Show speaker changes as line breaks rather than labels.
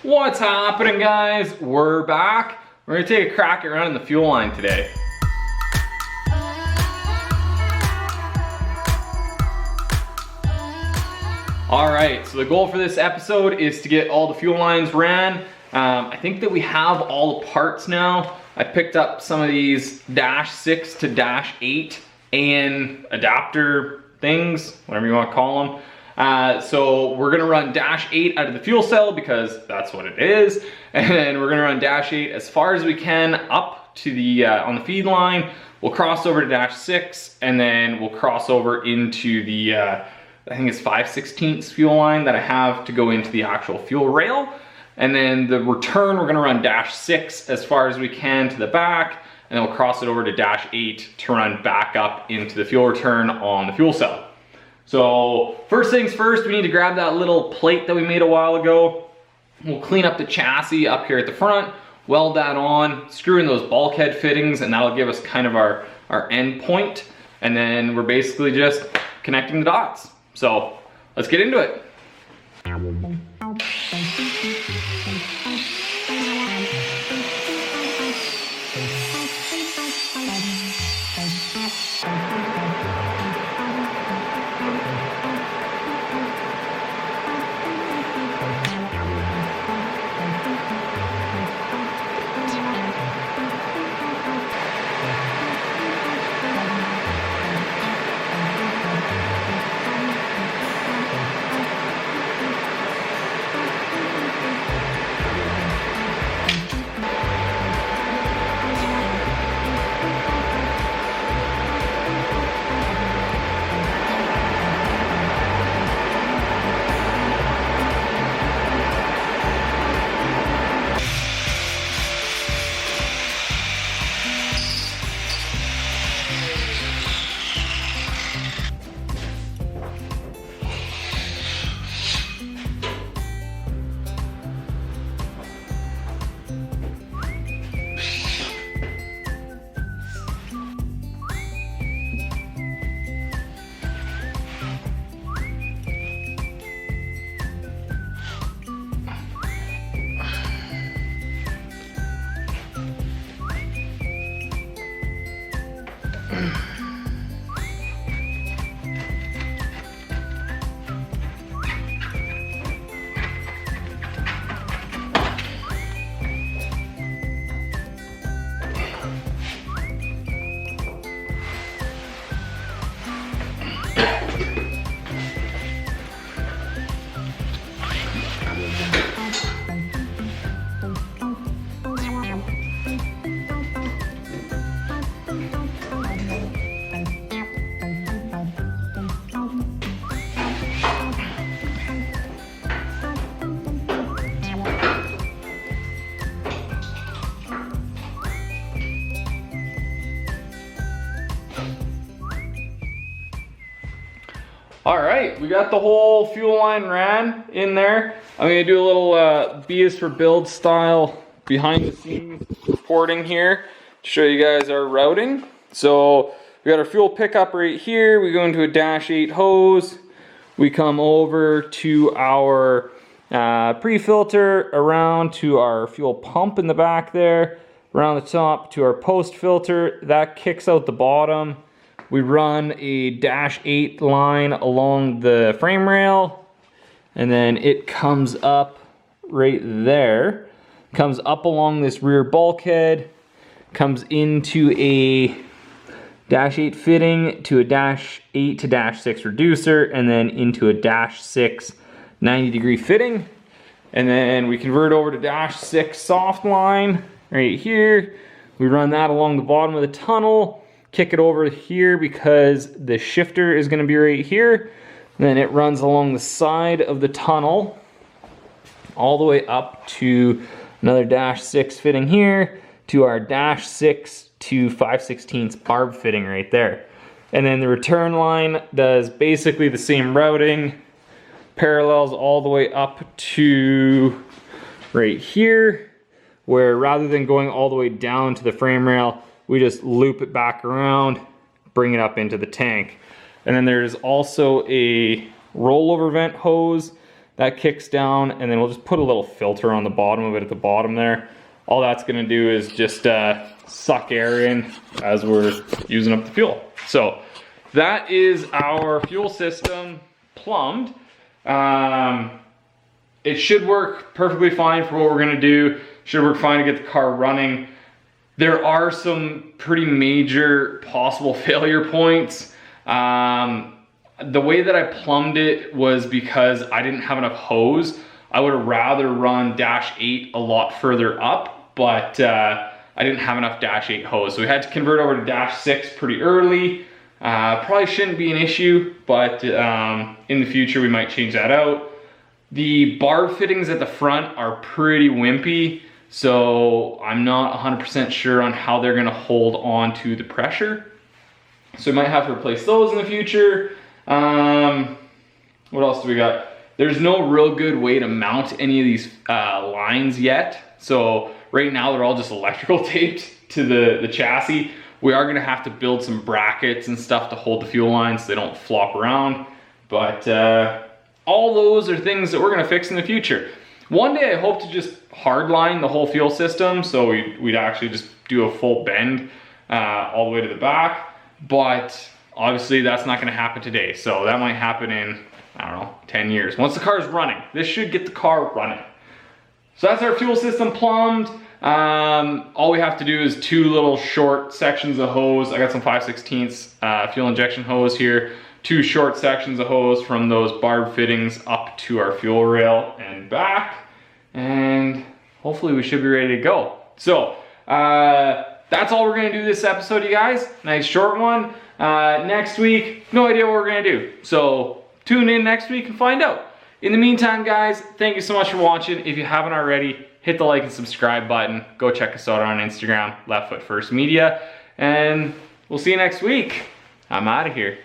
What's happening, guys? We're back. We're gonna take a crack at running the fuel line today. All right, so the goal for this episode is to get all the fuel lines ran. I think that we have all the parts now. I picked up some of these -6 to -8 AN adapter things, whatever you want to call them. So we're gonna run -8 out of the fuel cell because that's what it is. And then we're gonna run -8 as far as we can up to the, on the feed line. We'll cross over to -6 and then we'll cross over into the, I think it's 5/16 fuel line that I have to go into the actual fuel rail. And then the return, we're gonna run -6 as far as we can to the back, and then we'll cross it over to -8 to run back up into the fuel return on the fuel cell. So first things first, we need to grab that little plate that we made a while ago. We'll clean up the chassis up here at the front, weld that on, screw in those bulkhead fittings, and that'll give us kind of our end point. And then we're basically just connecting the dots. So let's get into it. All right, we got the whole fuel line ran in there. I'm gonna do a little B is for build style behind the scenes reporting here to show you guys our routing. So we got our fuel pickup right here. We go into a -8 hose. We come over to our pre-filter, around to our fuel pump in the back there, around the top to our post filter. That kicks out the bottom. We run a -8 line along the frame rail, and then it comes up right there, comes up along this rear bulkhead, comes into a -8 fitting to a -8 to -6 reducer, and then into a -6 90-degree fitting. And then we convert over to -6 soft line right here. We run that along the bottom of the tunnel, kick it over here because the shifter is going to be right here. And then it runs along the side of the tunnel all the way up to another -6 fitting here to our -6 to 5/16 barb fitting right there. And then the return line does basically the same routing, parallels all the way up to right here, where rather than going all the way down to the frame rail, we just loop it back around, bring it up into the tank. And then there's also a rollover vent hose That kicks down, and then we'll just put a little filter on the bottom of it at the bottom there. All that's gonna do is just suck air in as we're using up the fuel. So that is our fuel system plumbed. It should work perfectly fine for what we're gonna do. Should work fine to get the car running. There are some pretty major possible failure points. The way that I plumbed it was because I didn't have enough hose. I would have rather run dash 8 a lot further up, but I didn't have enough dash 8 hose. So we had to convert over to dash 6 pretty early. Probably shouldn't be an issue, but in the future we might change that out. The barb fittings at the front are pretty wimpy, so I'm not 100% sure on how they're gonna hold on to the pressure. So we might have to replace those in the future. What else do we got? There's no real good way to mount any of these lines yet. So right now they're all just electrical taped to the chassis. We are gonna have to build some brackets and stuff to hold the fuel lines so they don't flop around. But all those are things that we're gonna fix in the future. One day I hope to just hardline the whole fuel system, so we'd actually just do a full bend all the way to the back. But obviously that's not gonna happen today. So that might happen in, I don't know, 10 years. Once the car's running, this should get the car running. So that's our fuel system plumbed. All we have to do is 2 little short sections of hose. I got some 5/16 fuel injection hose here. 2 short sections of hose from those barb fittings up to our fuel rail and back. And hopefully we should be ready to go. So that's all we're gonna do this episode, you guys. Nice short one. Next week, no idea what we're gonna do. So tune in next week and find out. In the meantime, guys, thank you so much for watching. If you haven't already, hit the like and subscribe button. Go check us out on Instagram, Left Foot First Media. And we'll see you next week. I'm out of here.